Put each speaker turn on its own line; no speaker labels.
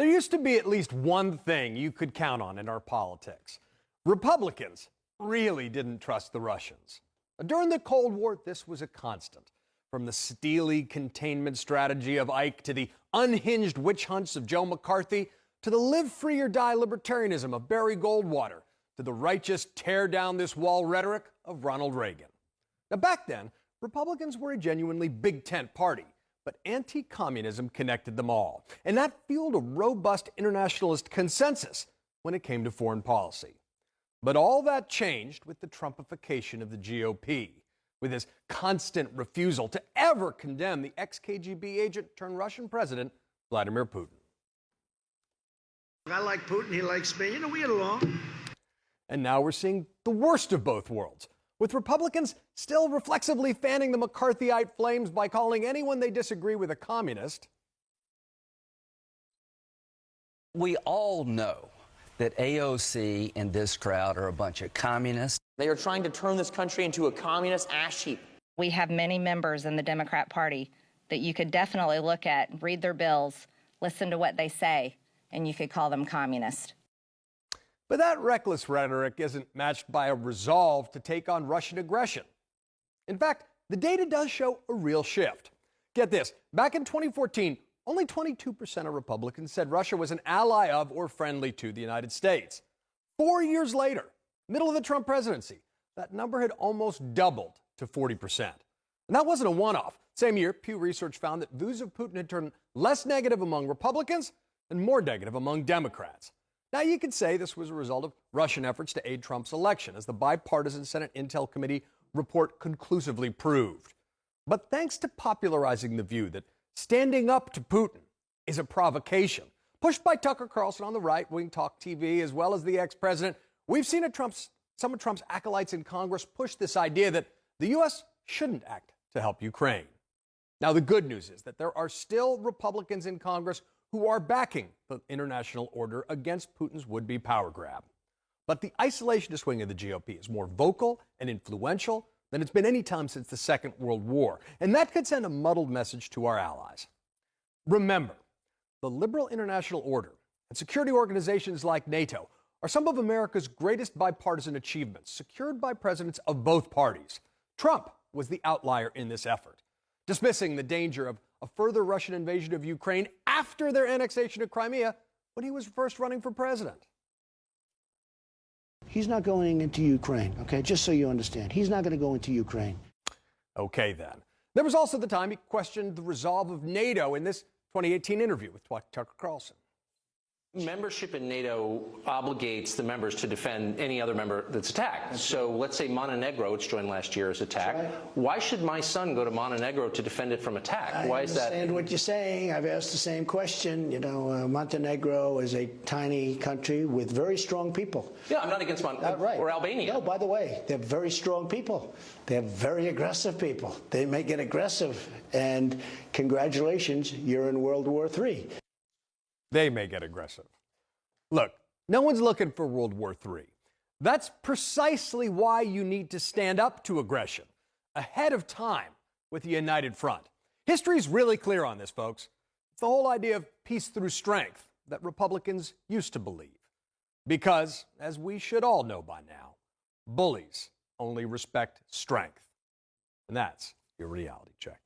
There used to be at least one thing you could count on in our politics. Republicans really didn't trust the Russians. During the Cold War, this was a constant. From the steely containment strategy of Ike to the unhinged witch hunts of Joe McCarthy to the live free or die libertarianism of Barry Goldwater to the righteous tear down this wall rhetoric of Ronald Reagan. Now, back then, Republicans were a genuinely big tent party, but anti-communism connected them all. And that fueled a robust internationalist consensus when it came to foreign policy. But all that changed with the Trumpification of the GOP, with his constant refusal to ever condemn the ex-KGB agent turned Russian president, Vladimir Putin.
I like Putin, he likes me. We get along.
And now we're seeing the worst of both worlds, with Republicans still reflexively fanning the McCarthyite flames by calling anyone they disagree with a communist.
We all know that AOC and this crowd are a bunch of communists.
They are trying to turn this country into a communist ash heap.
We have many members in the Democrat Party that you could definitely look at, read their bills, listen to what they say, and you could call them communist.
But that reckless rhetoric isn't matched by a resolve to take on Russian aggression. In fact, the data does show a real shift. Get this, back in 2014, only 22% of Republicans said Russia was an ally of or friendly to the United States. 4 years later, middle of the Trump presidency, that number had almost doubled to 40%. And that wasn't a one-off. Same year, Pew Research found that views of Putin had turned less negative among Republicans and more negative among Democrats. Now, you could say this was a result of Russian efforts to aid Trump's election, as the bipartisan Senate Intel Committee report conclusively proved. But thanks to popularizing the view that standing up to Putin is a provocation, pushed by Tucker Carlson on the right-wing Talk TV, as well as the ex-president, we've seen some of Trump's acolytes in Congress push this idea that the U.S. shouldn't act to help Ukraine. Now, the good news is that there are still Republicans in Congress who are backing the international order against Putin's would-be power grab. But the isolationist wing of the GOP is more vocal and influential than it's been any time since the Second World War, and that could send a muddled message to our allies. Remember, the liberal international order and security organizations like NATO are some of America's greatest bipartisan achievements, secured by presidents of both parties. Trump was the outlier in this effort, dismissing the danger of a further Russian invasion of Ukraine after their annexation of Crimea when he was first running for president.
He's not going into Ukraine, okay? Just so you understand. He's not going to go into Ukraine.
Okay, then. There was also the time he questioned the resolve of NATO in this 2018 interview with Tucker Carlson.
Membership in NATO obligates the members to defend any other member that's attacked. So let's say Montenegro, which joined last year, is attacked.
Right.
Why should my son go to Montenegro to defend it from attack? Why is that?
I understand what you're saying. I've asked the same question. Montenegro is a tiny country with very strong people.
Yeah, I'm not against Montenegro
Right.
or Albania.
No, by the way, they're very strong people. They're very aggressive people. They may get aggressive. And congratulations, you're in World War III.
They may get aggressive. Look, no one's looking for World War III. That's precisely why you need to stand up to aggression ahead of time with a united front. History's really clear on this, folks. It's the whole idea of peace through strength that Republicans used to believe. Because, as we should all know by now, bullies only respect strength. And that's your reality check.